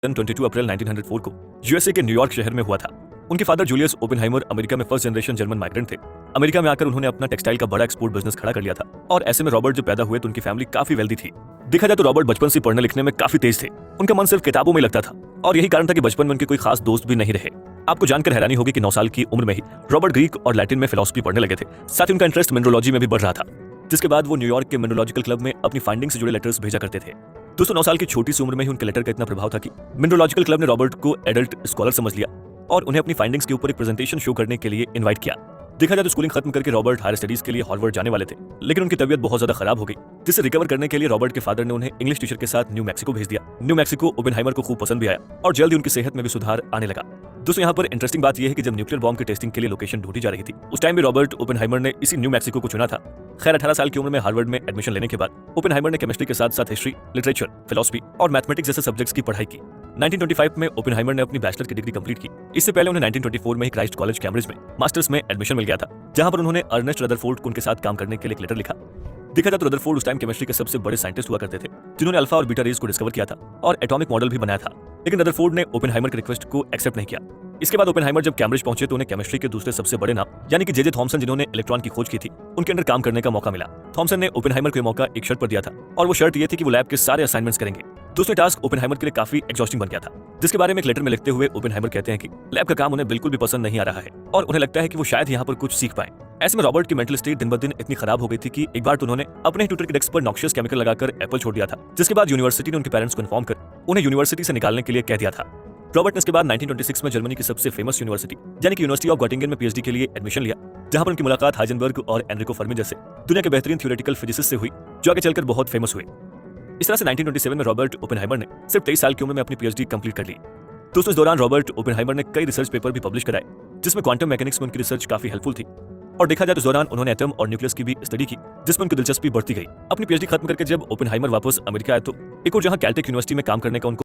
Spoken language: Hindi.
22 अप्रैल 1904 को यूएसए के न्यूयॉर्क शहर में हुआ था। उनके फादर जूलियस ओपेनहाइमर अमेरिका में फर्स्ट जनरेशन जर्मन माइग्रेंट थे। अमेरिका में आकर उन्होंने अपना टेक्सटाइल का बड़ा एक्सपोर्ट बिजनेस खड़ा कर लिया था और ऐसे में रॉबर्ट जब पैदा हुए तो उनकी फैमिली काफी वेल्दी थी। देखा जाए तो रॉबर्ट बचपन से पढ़ने लिखने में काफी तेज थे। उनका मन सिर्फ किताबों में लगता था और यही कारण था कि बचपन में उनके कोई खास दोस्त भी नहीं रहे। आपको जानकर हैरानी होगी कि 9 साल की उम्र में ही रॉबर्ट ग्रीक और लैटिन में फिलॉसफी पढ़ने लगे थे। साथ ही उनका इंटरेस्ट मिनरोलॉजी में भी बढ़ रहा था, जिसके बाद वो न्यूयॉर्क के मिनरोलॉजिकल क्लब में अपनी फाइंडिंग से जुड़े लेटर्स भेजा करते थे। दोस्तों 9 साल की छोटी सी उम्र में ही उनके लेटर का इतना प्रभाव था कि मिनरोलॉजिकल क्लब ने रॉबर्ट को एडल्ट स्कॉलर समझ लिया और उन्हें अपनी फाइंडिंग्स के ऊपर एक प्रेजेंटेशन शो करने के लिए इनवाइट किया। देखा जाए तो स्कूलिंग खत्म करके रॉबर्ट हायर स्टडीज के लिए हार्वर्ड जाने वाले थे, लेकिन उनकी तबीयत बहुत ज्यादा खराब हो गई, जिससे रिकवर करने के लिए रॉबर्ट के फादर ने उन्हें इंग्लिश टीचर के साथ न्यू मैक्सिको भेज दिया। न्यू मैक्सिको ओपेनहाइमर को खूब पसंद भी आया और जल्दी उनकी सेहत में भी सुधार आने लगा। दोस्तों यहाँ पर इंटरेस्टिंग बात यह है कि जब न्यूक्लियर बॉम्ब के टेस्टिंग के लिए लोकेशन ढूंढी जा रही थी, उस टाइम भी रॉबर्ट ओपेनहाइमर ने इसी न्यू मैक्सिको को चुना था। खैर 18 साल की उम्र में हार्वर्ड में एडमिशन लेने के बाद ओपेनहाइमर ने केमिस्ट्री के साथ साथ हिस्ट्री, लिटरेचर, फिलॉसफी और मैथमेटिक्स जैसे सब्जेक्ट्स की पढ़ाई की। 1925 में ओपेनहाइमर ने अपनी बैचलर की डिग्री कंप्लीट की। इससे पहले उन्हें 1924 में ही क्राइस्ट कॉलेज कैम्ब्रिज में मास्टर्स में एडमिशन मिल गया था, जहां पर उन्होंने अर्नेस्ट रदरफोर्ड को उनके साथ काम करने के लिए एक लेटर लिखा। देखा जाए तो रदरफोर्ड उस टाइम केमिस्ट्री के सबसे बड़े साइंटिस्ट हुआ करते थे, जिन्होंने अल्फा और बीटा रेज को डिस्कवर किया था और एटॉमिक मॉडल भी बनाया था। लेकिन रदरफोर्ड ने ओपेनहाइमर की रिक्वेस्ट को एक्सेप्ट नहीं किया। इसके बाद ओपेनहाइमर जब कैम्ब्रिज पहुंचे तो उन्हें केमिस्ट्री के दूसरे सबसे बड़े नाम यानी कि जे थॉमसन, जिन्होंने इलेक्ट्रॉन की खोज की थी, उनके अंडर काम करने का मौका मिला। थॉमसन ने ओपेनहाइमर को यह मौका एक शर्त पर दिया था और वो शर्त ये थी कि वो लैब के सारे असाइनमेंट्स करेंगे। दूसरे टास्क ओपेनहाइमर के लिए काफी एग्जॉस्टिंग बन गया था, जिसके बारे में एक लेटर में लिखते हुए ओपेनहाइमर कहते हैं कि लैब का काम उन्हें बिल्कुल भी पसंद नहीं आ रहा है और उन्हें लगता है कि वो शायद यहाँ पर कुछ सीख पाए। ऐसे में रॉबर्ट की मेंटल स्टेट दिन ब दिन इतनी खराब हो गई थी कि एक बार तो उन्होंने अपने ट्यूटर के डेस्क पर नॉक्शियस केमिकल लगाकर एप्पल छोड़ दिया था, जिसके बाद यूनिवर्सिटी ने उनके पेरेंट्स को इन्फॉर्म कर उन्हें यूनिवर्सिटी से निकालने के लिए कह दिया था। रॉबर्ट ने इसके बाद 1926 में जर्मनी की सबसे फेमस यूनिवर्सिटी यानी कि यूनिवर्सिटी ऑफ गॉटिंगन में पीएचडी के लिए एडमिशन लिया, जहां पर उनकी मुलाकात हाइजेनबर्ग और एनरिको फर्मी जैसे दुनिया के बेहतरीन थ्योरेटिकल फिजिसिस्ट से हुई, जो आगे चलकर बहुत फेमस हुए। इस तरह से 1927 में रॉबर्ट ओपेनहाइमर ने सिर्फ 23 साल की उम्र में अपनी पीएचडी कंप्लीट कर ली। दोस्तों इस दौरान रॉबर्ट ओपेनहाइमर ने कई रिसर्च पेपर भी पब्लिश कराए, जिसमें क्वांटम मैकेनिक्स में उनकी रिसर्च काफी हेल्पफुल थी। और देखा जाए तो इस दौरान उन्होंने एटम और न्यूक्लियस की भी स्टडी की, जिसमें उनकी दिलचस्पी बढ़ती गई। अपनी पीएचडी खत्म करके जब ओपेनहाइमर वापस अमेरिका आए तो एक और जहां कैलटेक यूनिवर्सिटी में काम करने का उनको